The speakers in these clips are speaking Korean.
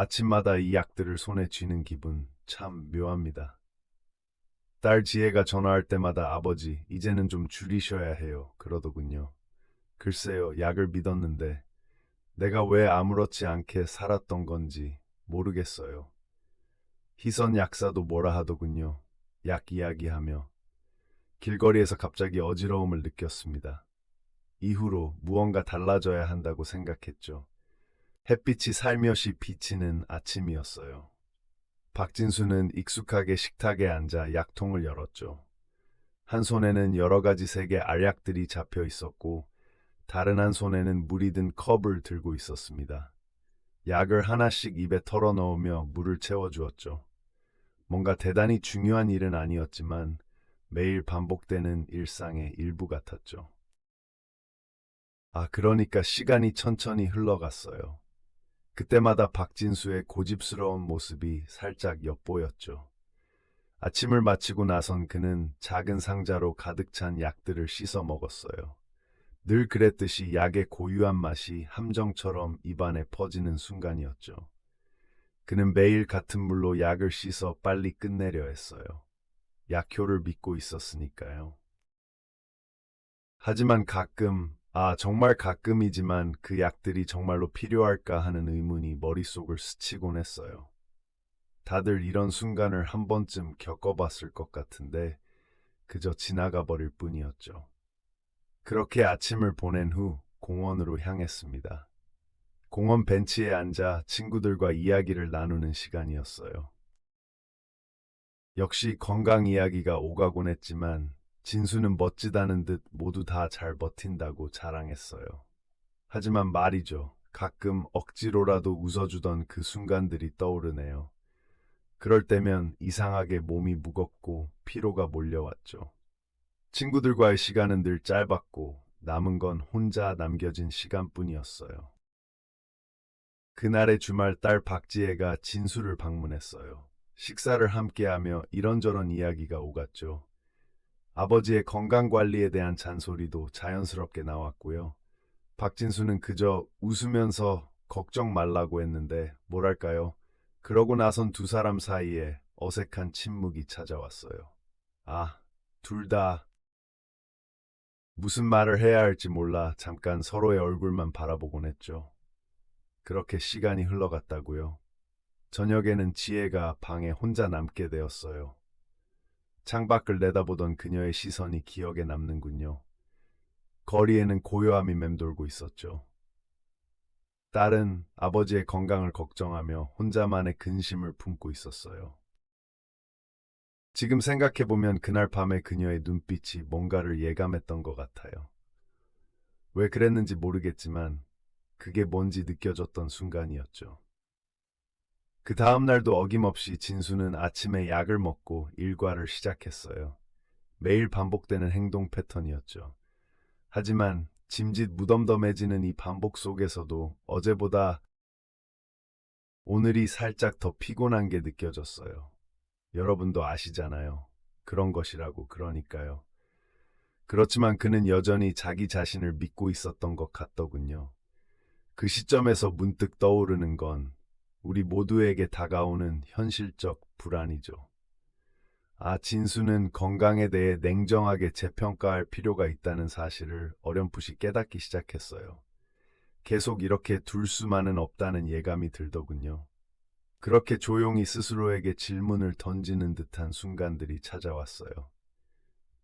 아침마다 이 약들을 손에 쥐는 기분 참 묘합니다. 딸 지혜가 전화할 때마다 아버지, 이제는 좀 줄이셔야 해요. 그러더군요. 글쎄요, 약을 믿었는데 내가 왜 아무렇지 않게 살았던 건지 모르겠어요. 희선 약사도 뭐라 하더군요. 약 이야기하며 길거리에서 갑자기 어지러움을 느꼈습니다. 이후로 무언가 달라져야 한다고 생각했죠. 햇빛이 살며시 비치는 아침이었어요. 박진수는 익숙하게 식탁에 앉아 약통을 열었죠. 한 손에는 여러 가지 색의 알약들이 잡혀 있었고 다른 한 손에는 물이 든 컵을 들고 있었습니다. 약을 하나씩 입에 털어 넣으며 물을 채워주었죠. 뭔가 대단히 중요한 일은 아니었지만 매일 반복되는 일상의 일부 같았죠. 그러니까 시간이 천천히 흘러갔어요. 그때마다 박진수의 고집스러운 모습이 살짝 엿보였죠. 아침을 마치고 나선 그는 작은 상자로 가득 찬 약들을 씻어 먹었어요. 늘 그랬듯이 약의 고유한 맛이 함정처럼 입안에 퍼지는 순간이었죠. 그는 매일 같은 물로 약을 씻어 빨리 끝내려 했어요. 약효를 믿고 있었으니까요. 하지만 가끔, 정말 가끔이지만 그 약들이 정말로 필요할까 하는 의문이 머릿속을 스치곤 했어요. 다들 이런 순간을 한 번쯤 겪어봤을 것 같은데 그저 지나가 버릴 뿐이었죠. 그렇게 아침을 보낸 후 공원으로 향했습니다. 공원 벤치에 앉아 친구들과 이야기를 나누는 시간이었어요. 역시 건강 이야기가 오가곤 했지만 진수는 멋지다는 듯 모두 다 잘 버틴다고 자랑했어요. 하지만 말이죠. 가끔 억지로라도 웃어주던 그 순간들이 떠오르네요. 그럴 때면 이상하게 몸이 무겁고 피로가 몰려왔죠. 친구들과의 시간은 늘 짧았고 남은 건 혼자 남겨진 시간뿐이었어요. 그날의 주말 딸 박지혜가 진수를 방문했어요. 식사를 함께하며 이런저런 이야기가 오갔죠. 아버지의 건강관리에 대한 잔소리도 자연스럽게 나왔고요. 박진수는 그저 웃으면서 걱정 말라고 했는데 뭐랄까요. 그러고 나선 두 사람 사이에 어색한 침묵이 찾아왔어요. 둘 다 무슨 말을 해야 할지 몰라 잠깐 서로의 얼굴만 바라보곤 했죠. 그렇게 시간이 흘러갔다고요. 저녁에는 지혜가 방에 혼자 남게 되었어요. 창밖을 내다보던 그녀의 시선이 기억에 남는군요. 거리에는 고요함이 맴돌고 있었죠. 딸은 아버지의 건강을 걱정하며 혼자만의 근심을 품고 있었어요. 지금 생각해보면 그날 밤에 그녀의 눈빛이 뭔가를 예감했던 것 같아요. 왜 그랬는지 모르겠지만 그게 뭔지 느껴졌던 순간이었죠. 그 다음 날도 어김없이 진수는 아침에 약을 먹고 일과를 시작했어요. 매일 반복되는 행동 패턴이었죠. 하지만 짐짓 무덤덤해지는 이 반복 속에서도 어제보다 오늘이 살짝 더 피곤한 게 느껴졌어요. 여러분도 아시잖아요. 그런 것이라고 그러니까요. 그렇지만 그는 여전히 자기 자신을 믿고 있었던 것 같더군요. 그 시점에서 문득 떠오르는 건 우리 모두에게 다가오는 현실적 불안이죠. 진수는 건강에 대해 냉정하게 재평가할 필요가 있다는 사실을 어렴풋이 깨닫기 시작했어요. 계속 이렇게 둘 수만은 없다는 예감이 들더군요. 그렇게 조용히 스스로에게 질문을 던지는 듯한 순간들이 찾아왔어요.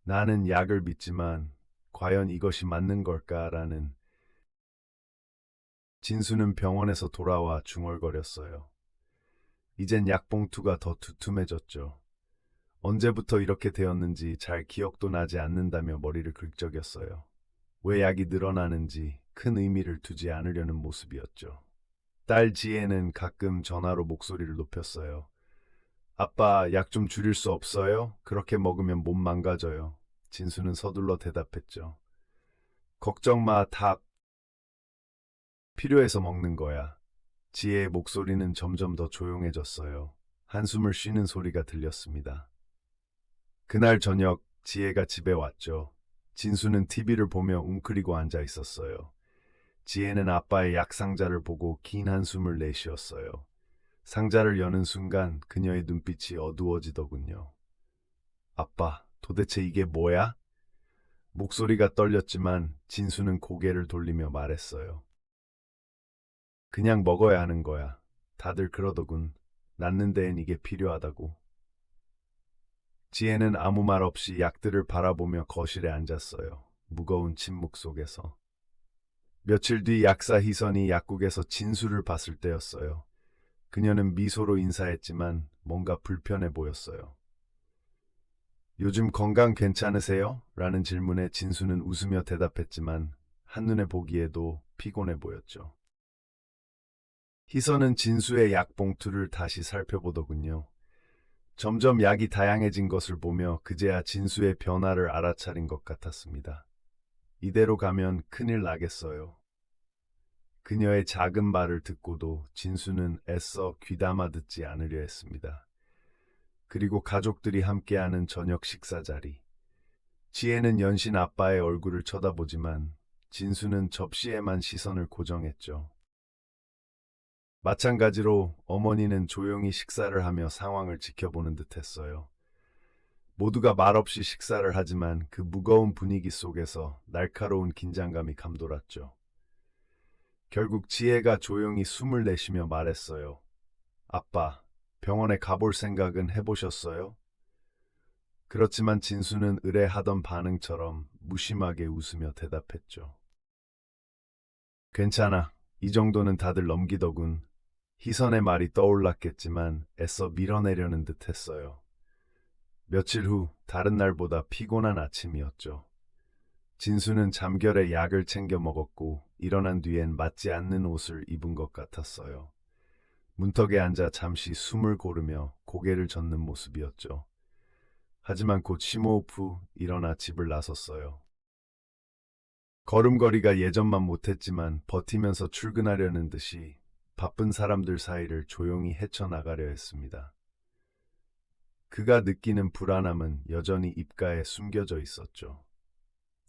나는 약을 믿지만 과연 이것이 맞는 걸까라는. 진수는 병원에서 돌아와 중얼거렸어요. 이젠 약봉투가 더 두툼해졌죠. 언제부터 이렇게 되었는지 잘 기억도 나지 않는다며 머리를 긁적였어요. 왜 약이 늘어나는지 큰 의미를 두지 않으려는 모습이었죠. 딸 지혜는 가끔 전화로 목소리를 높였어요. 아빠, 약 좀 줄일 수 없어요? 그렇게 먹으면 몸 망가져요. 진수는 서둘러 대답했죠. 걱정 마, 다 필요해서 먹는 거야. 지혜의 목소리는 점점 더 조용해졌어요. 한숨을 쉬는 소리가 들렸습니다. 그날 저녁 지혜가 집에 왔죠. 진수는 TV를 보며 웅크리고 앉아 있었어요. 지혜는 아빠의 약 상자를 보고 긴 한숨을 내쉬었어요. 상자를 여는 순간 그녀의 눈빛이 어두워지더군요. 아빠, 도대체 이게 뭐야? 목소리가 떨렸지만 진수는 고개를 돌리며 말했어요. 그냥 먹어야 하는 거야. 다들 그러더군. 낫는 데엔 이게 필요하다고. 지혜는 아무 말 없이 약들을 바라보며 거실에 앉았어요. 무거운 침묵 속에서. 며칠 뒤 약사 희선이 약국에서 진수를 봤을 때였어요. 그녀는 미소로 인사했지만 뭔가 불편해 보였어요. 요즘 건강 괜찮으세요? 라는 질문에 진수는 웃으며 대답했지만 한눈에 보기에도 피곤해 보였죠. 희선은 진수의 약 봉투를 다시 살펴보더군요. 점점 약이 다양해진 것을 보며 그제야 진수의 변화를 알아차린 것 같았습니다. 이대로 가면 큰일 나겠어요. 그녀의 작은 말을 듣고도 진수는 애써 귀담아 듣지 않으려 했습니다. 그리고 가족들이 함께하는 저녁 식사 자리. 지혜는 연신 아빠의 얼굴을 쳐다보지만 진수는 접시에만 시선을 고정했죠. 마찬가지로 어머니는 조용히 식사를 하며 상황을 지켜보는 듯했어요. 모두가 말없이 식사를 하지만 그 무거운 분위기 속에서 날카로운 긴장감이 감돌았죠. 결국 지혜가 조용히 숨을 내쉬며 말했어요. 아빠, 병원에 가볼 생각은 해보셨어요? 그렇지만 진수는 의뢰하던 반응처럼 무심하게 웃으며 대답했죠. 괜찮아. 이 정도는 다들 넘기더군. 희선의 말이 떠올랐겠지만 애써 밀어내려는 듯 했어요. 며칠 후 다른 날보다 피곤한 아침이었죠. 진수는 잠결에 약을 챙겨 먹었고 일어난 뒤엔 맞지 않는 옷을 입은 것 같았어요. 문턱에 앉아 잠시 숨을 고르며 고개를 젓는 모습이었죠. 하지만 곧 심호흡 후 일어나 집을 나섰어요. 걸음걸이가 예전만 못했지만 버티면서 출근하려는 듯이 바쁜 사람들 사이를 조용히 헤쳐나가려 했습니다. 그가 느끼는 불안함은 여전히 입가에 숨겨져 있었죠.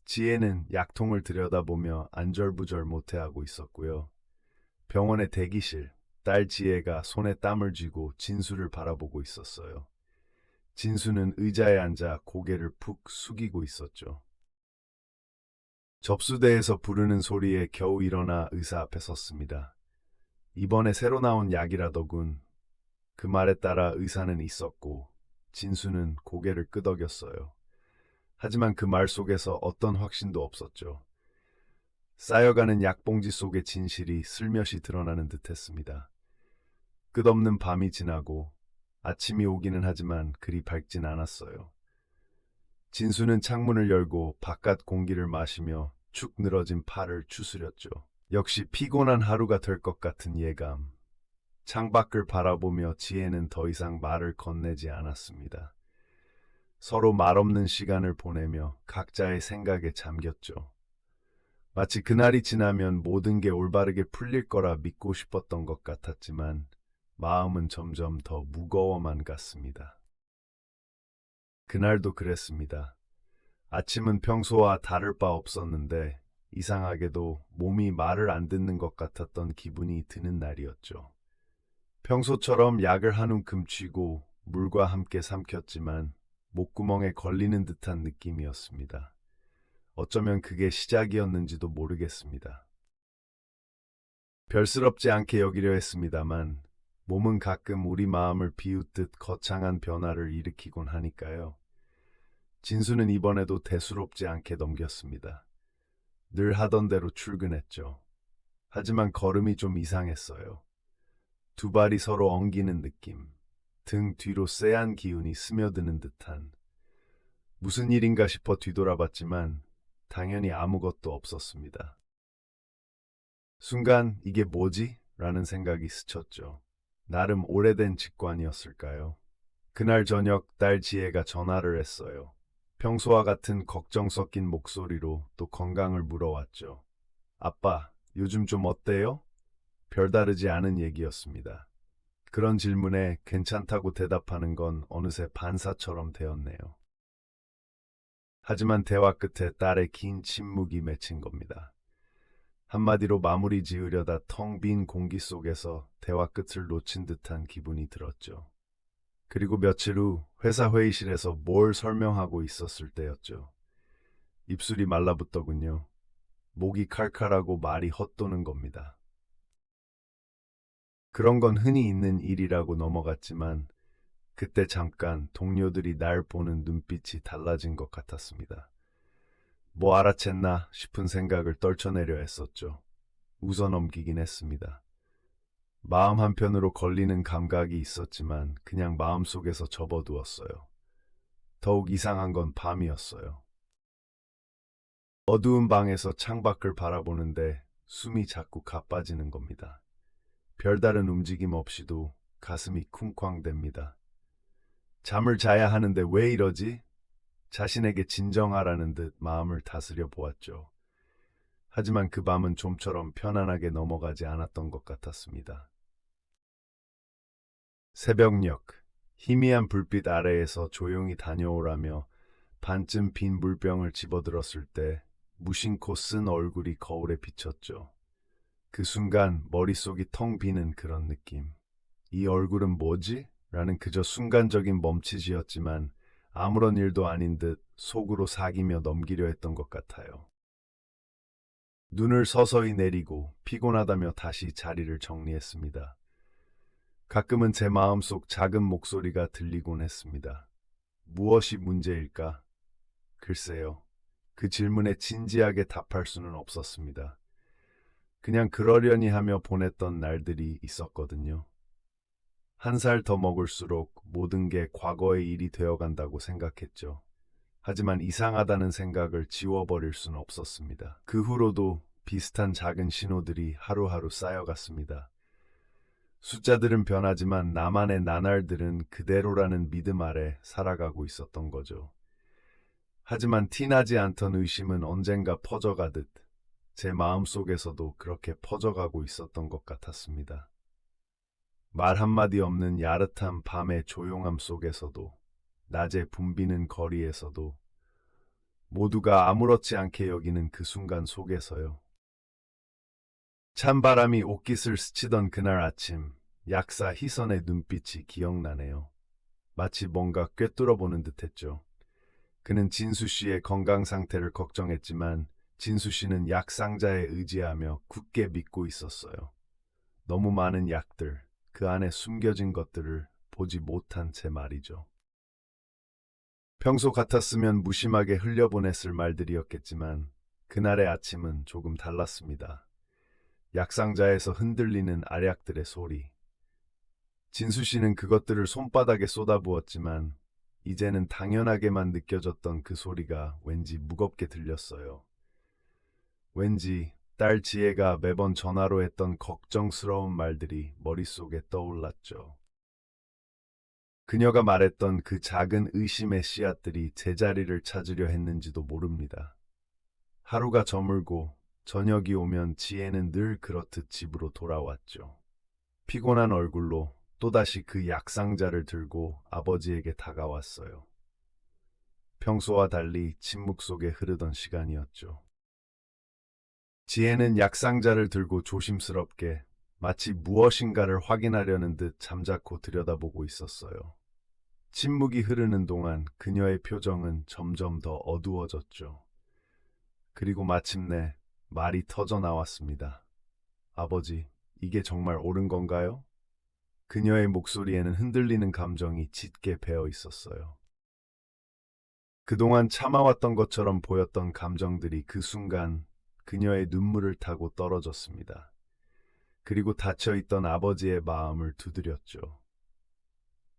지혜는 약통을 들여다보며 안절부절 못해하고 있었고요. 병원의 대기실, 딸 지혜가 손에 땀을 쥐고 진수를 바라보고 있었어요. 진수는 의자에 앉아 고개를 푹 숙이고 있었죠. 접수대에서 부르는 소리에 겨우 일어나 의사 앞에 섰습니다. 이번에 새로 나온 약이라더군. 그 말에 따라 의사는 있었고 진수는 고개를 끄덕였어요. 하지만 그 말 속에서 어떤 확신도 없었죠. 쌓여가는 약봉지 속의 진실이 슬며시 드러나는 듯했습니다. 끝없는 밤이 지나고 아침이 오기는 하지만 그리 밝진 않았어요. 진수는 창문을 열고 바깥 공기를 마시며 축 늘어진 팔을 추스렸죠. 역시 피곤한 하루가 될 것 같은 예감. 창밖을 바라보며 지혜는 더 이상 말을 건네지 않았습니다. 서로 말없는 시간을 보내며 각자의 생각에 잠겼죠. 마치 그날이 지나면 모든 게 올바르게 풀릴 거라 믿고 싶었던 것 같았지만 마음은 점점 더 무거워만 갔습니다. 그날도 그랬습니다. 아침은 평소와 다를 바 없었는데 이상하게도 몸이 말을 안 듣는 것 같았던 기분이 드는 날이었죠. 평소처럼 약을 한 움큼 쥐고 물과 함께 삼켰지만 목구멍에 걸리는 듯한 느낌이었습니다. 어쩌면 그게 시작이었는지도 모르겠습니다. 별스럽지 않게 여기려 했습니다만 몸은 가끔 우리 마음을 비웃듯 거창한 변화를 일으키곤 하니까요. 진수는 이번에도 대수롭지 않게 넘겼습니다. 늘 하던 대로 출근했죠. 하지만 걸음이 좀 이상했어요. 두 발이 서로 엉기는 느낌, 등 뒤로 쎄한 기운이 스며드는 듯한. 무슨 일인가 싶어 뒤돌아봤지만 당연히 아무것도 없었습니다. 순간 이게 뭐지? 라는 생각이 스쳤죠. 나름 오래된 직관이었을까요? 그날 저녁 딸 지혜가 전화를 했어요. 평소와 같은 걱정 섞인 목소리로 또 건강을 물어왔죠. 아빠, 요즘 좀 어때요? 별다르지 않은 얘기였습니다. 그런 질문에 괜찮다고 대답하는 건 어느새 반사처럼 되었네요. 하지만 대화 끝에 딸의 긴 침묵이 맺힌 겁니다. 한마디로 마무리 지으려다 텅 빈 공기 속에서 대화 끝을 놓친 듯한 기분이 들었죠. 그리고 며칠 후 회사 회의실에서 뭘 설명하고 있었을 때였죠. 입술이 말라붙더군요. 목이 칼칼하고 말이 헛도는 겁니다. 그런 건 흔히 있는 일이라고 넘어갔지만 그때 잠깐 동료들이 날 보는 눈빛이 달라진 것 같았습니다. 뭐 알아챘나 싶은 생각을 떨쳐내려 했었죠. 웃어 넘기긴 했습니다. 마음 한편으로 걸리는 감각이 있었지만 그냥 마음속에서 접어두었어요. 더욱 이상한 건 밤이었어요. 어두운 방에서 창밖을 바라보는데 숨이 자꾸 가빠지는 겁니다. 별다른 움직임 없이도 가슴이 쿵쾅댑니다. 잠을 자야 하는데 왜 이러지? 자신에게 진정하라는 듯 마음을 다스려 보았죠. 하지만 그 밤은 좀처럼 편안하게 넘어가지 않았던 것 같았습니다. 새벽녘, 희미한 불빛 아래에서 조용히 다녀오라며 반쯤 빈 물병을 집어들었을 때 무심코 쓴 얼굴이 거울에 비쳤죠. 그 순간 머릿속이 텅 비는 그런 느낌. 이 얼굴은 뭐지? 라는 그저 순간적인 멈칫이었지만 아무런 일도 아닌 듯 속으로 사기며 넘기려 했던 것 같아요. 눈을 서서히 내리고 피곤하다며 다시 자리를 정리했습니다. 가끔은 제 마음속 작은 목소리가 들리곤 했습니다. 무엇이 문제일까? 글쎄요. 그 질문에 진지하게 답할 수는 없었습니다. 그냥 그러려니 하며 보냈던 날들이 있었거든요. 한 살 더 먹을수록 모든 게 과거의 일이 되어간다고 생각했죠. 하지만 이상하다는 생각을 지워버릴 수는 없었습니다. 그 후로도 비슷한 작은 신호들이 하루하루 쌓여갔습니다. 숫자들은 변하지만 나만의 나날들은 그대로라는 믿음 아래 살아가고 있었던 거죠. 하지만 티나지 않던 의심은 언젠가 퍼져가듯 제 마음속에서도 그렇게 퍼져가고 있었던 것 같았습니다. 말 한마디 없는 야릇한 밤의 조용함 속에서도 낮에 붐비는 거리에서도 모두가 아무렇지 않게 여기는 그 순간 속에서요. 찬바람이 옷깃을 스치던 그날 아침 약사 희선의 눈빛이 기억나네요. 마치 뭔가 꿰뚫어보는 듯했죠. 그는 진수 씨의 건강 상태를 걱정했지만 진수 씨는 약 상자에 의지하며 굳게 믿고 있었어요. 너무 많은 약들, 그 안에 숨겨진 것들을 보지 못한 채 말이죠. 평소 같았으면 무심하게 흘려보냈을 말들이었겠지만 그날의 아침은 조금 달랐습니다. 약상자에서 흔들리는 알약들의 소리. 진수 씨는 그것들을 손바닥에 쏟아부었지만 이제는 당연하게만 느껴졌던 그 소리가 왠지 무겁게 들렸어요. 왠지 딸 지혜가 매번 전화로 했던 걱정스러운 말들이 머릿속에 떠올랐죠. 그녀가 말했던 그 작은 의심의 씨앗들이 제자리를 찾으려 했는지도 모릅니다. 하루가 저물고 저녁이 오면 지혜는 늘 그렇듯 집으로 돌아왔죠. 피곤한 얼굴로 또다시 그 약상자를 들고 아버지에게 다가왔어요. 평소와 달리 침묵 속에 흐르던 시간이었죠. 지혜는 약상자를 들고 조심스럽게 마치 무엇인가를 확인하려는 듯 잠자코 들여다보고 있었어요. 침묵이 흐르는 동안 그녀의 표정은 점점 더 어두워졌죠. 그리고 마침내 말이 터져 나왔습니다. 아버지, 이게 정말 옳은 건가요? 그녀의 목소리에는 흔들리는 감정이 짙게 배어 있었어요. 그동안 참아왔던 것처럼 보였던 감정들이 그 순간 그녀의 눈물을 타고 떨어졌습니다. 그리고 닫혀있던 아버지의 마음을 두드렸죠.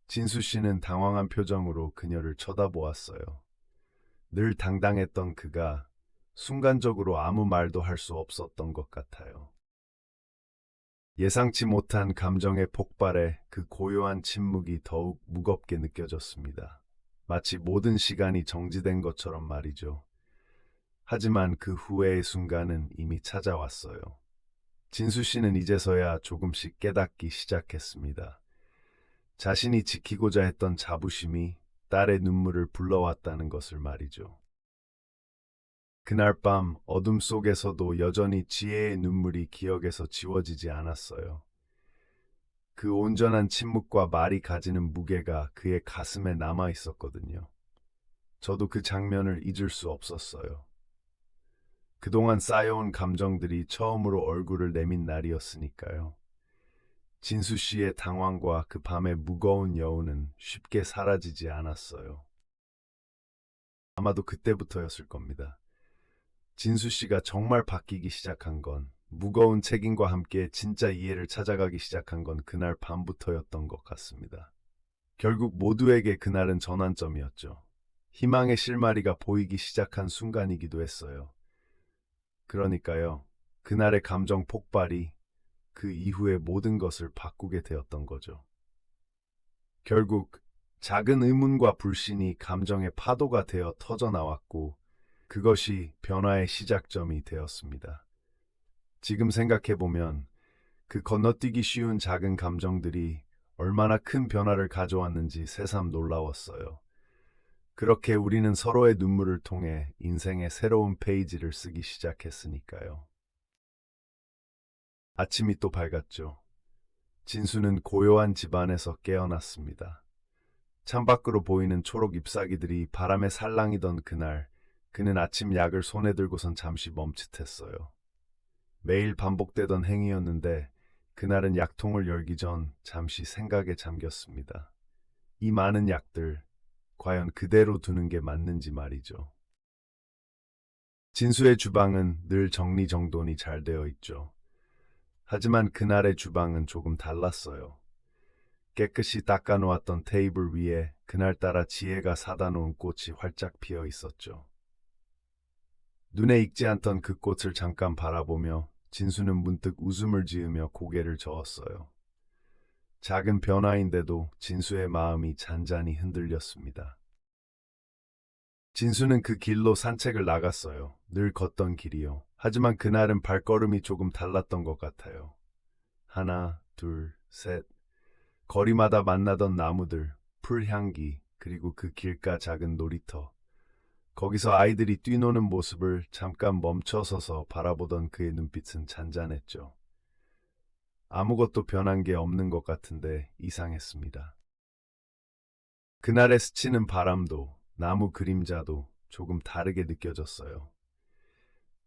진수 씨는 당황한 표정으로 그녀를 쳐다보았어요. 늘 당당했던 그가 순간적으로 아무 말도 할 수 없었던 것 같아요. 예상치 못한 감정의 폭발에 그 고요한 침묵이 더욱 무겁게 느껴졌습니다. 마치 모든 시간이 정지된 것처럼 말이죠. 하지만 그 후회의 순간은 이미 찾아왔어요. 진수 씨는 이제서야 조금씩 깨닫기 시작했습니다. 자신이 지키고자 했던 자부심이 딸의 눈물을 불러왔다는 것을 말이죠. 그날 밤 어둠 속에서도 여전히 지혜의 눈물이 기억에서 지워지지 않았어요. 그 온전한 침묵과 말이 가지는 무게가 그의 가슴에 남아 있었거든요. 저도 그 장면을 잊을 수 없었어요. 그동안 쌓여온 감정들이 처음으로 얼굴을 내민 날이었으니까요. 진수 씨의 당황과 그 밤의 무거운 여운은 쉽게 사라지지 않았어요. 아마도 그때부터였을 겁니다. 진수 씨가 정말 바뀌기 시작한 건, 무거운 책임과 함께 진짜 이해를 찾아가기 시작한 건 그날 밤부터였던 것 같습니다. 결국 모두에게 그날은 전환점이었죠. 희망의 실마리가 보이기 시작한 순간이기도 했어요. 그러니까요, 그날의 감정 폭발이 그 이후의 모든 것을 바꾸게 되었던 거죠. 결국 작은 의문과 불신이 감정의 파도가 되어 터져나왔고, 그것이 변화의 시작점이 되었습니다. 지금 생각해보면 그 건너뛰기 쉬운 작은 감정들이 얼마나 큰 변화를 가져왔는지 새삼 놀라웠어요. 그렇게 우리는 서로의 눈물을 통해 인생의 새로운 페이지를 쓰기 시작했으니까요. 아침이 또 밝았죠. 진수는 고요한 집안에서 깨어났습니다. 창밖으로 보이는 초록 잎사귀들이 바람에 살랑이던 그날, 그는 아침 약을 손에 들고선 잠시 멈칫했어요. 매일 반복되던 행위였는데 그날은 약통을 열기 전 잠시 생각에 잠겼습니다. 이 많은 약들, 과연 그대로 두는 게 맞는지 말이죠. 진수의 주방은 늘 정리정돈이 잘 되어 있죠. 하지만 그날의 주방은 조금 달랐어요. 깨끗이 닦아놓았던 테이블 위에 그날따라 지혜가 사다 놓은 꽃이 활짝 피어 있었죠. 눈에 익지 않던 그 꽃을 잠깐 바라보며 진수는 문득 웃음을 지으며 고개를 저었어요. 작은 변화인데도 진수의 마음이 잔잔히 흔들렸습니다. 진수는 그 길로 산책을 나갔어요. 늘 걷던 길이요. 하지만 그날은 발걸음이 조금 달랐던 것 같아요. 하나, 둘, 셋. 거리마다 만나던 나무들, 풀향기, 그리고 그 길가 작은 놀이터. 거기서 아이들이 뛰노는 모습을 잠깐 멈춰서서 바라보던 그의 눈빛은 잔잔했죠. 아무것도 변한 게 없는 것 같은데 이상했습니다. 그날의 스치는 바람도 나무 그림자도 조금 다르게 느껴졌어요.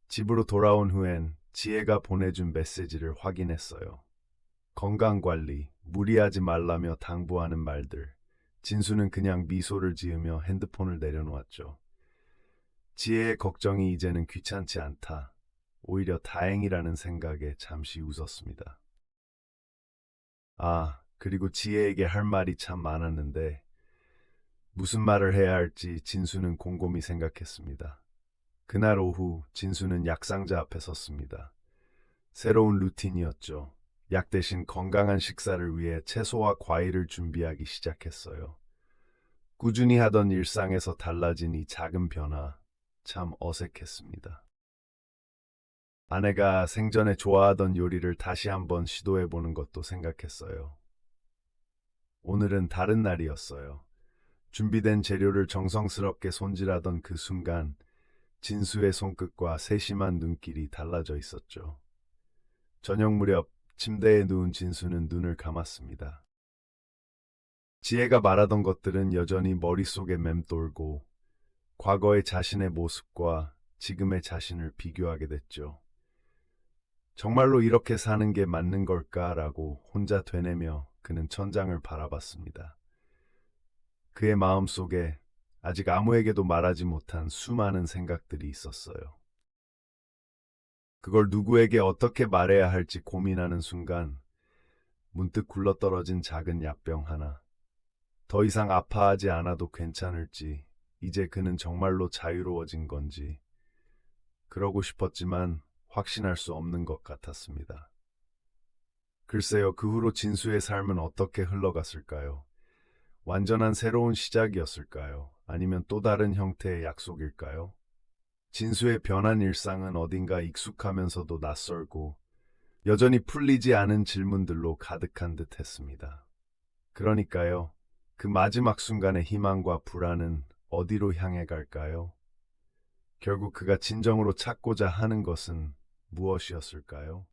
집으로 돌아온 후엔 지혜가 보내준 메시지를 확인했어요. 건강관리, 무리하지 말라며 당부하는 말들. 진수는 그냥 미소를 지으며 핸드폰을 내려놓았죠. 지혜의 걱정이 이제는 귀찮지 않다. 오히려 다행이라는 생각에 잠시 웃었습니다. 그리고 지혜에게 할 말이 참 많았는데 무슨 말을 해야 할지 진수는 곰곰이 생각했습니다. 그날 오후 진수는 약상자 앞에 섰습니다. 새로운 루틴이었죠. 약 대신 건강한 식사를 위해 채소와 과일을 준비하기 시작했어요. 꾸준히 하던 일상에서 달라진 이 작은 변화, 참 어색했습니다. 아내가 생전에 좋아하던 요리를 다시 한번 시도해보는 것도 생각했어요. 오늘은 다른 날이었어요. 준비된 재료를 정성스럽게 손질하던 그 순간, 진수의 손끝과 세심한 눈길이 달라져 있었죠. 저녁 무렵 침대에 누운 진수는 눈을 감았습니다. 지혜가 말하던 것들은 여전히 머릿속에 맴돌고 과거의 자신의 모습과 지금의 자신을 비교하게 됐죠. 정말로 이렇게 사는 게 맞는 걸까라고 혼자 되뇌며 그는 천장을 바라봤습니다. 그의 마음속에 아직 아무에게도 말하지 못한 수많은 생각들이 있었어요. 그걸 누구에게 어떻게 말해야 할지 고민하는 순간 문득 굴러떨어진 작은 약병 하나. 더 이상 아파하지 않아도 괜찮을지, 이제 그는 정말로 자유로워진 건지, 그러고 싶었지만 확신할 수 없는 것 같았습니다. 글쎄요, 그 후로 진수의 삶은 어떻게 흘러갔을까요? 완전한 새로운 시작이었을까요? 아니면 또 다른 형태의 약속일까요? 진수의 변한 일상은 어딘가 익숙하면서도 낯설고 여전히 풀리지 않은 질문들로 가득한 듯 했습니다. 그러니까요, 그 마지막 순간의 희망과 불안은 어디로 향해 갈까요? 결국 그가 진정으로 찾고자 하는 것은 무엇이었을까요?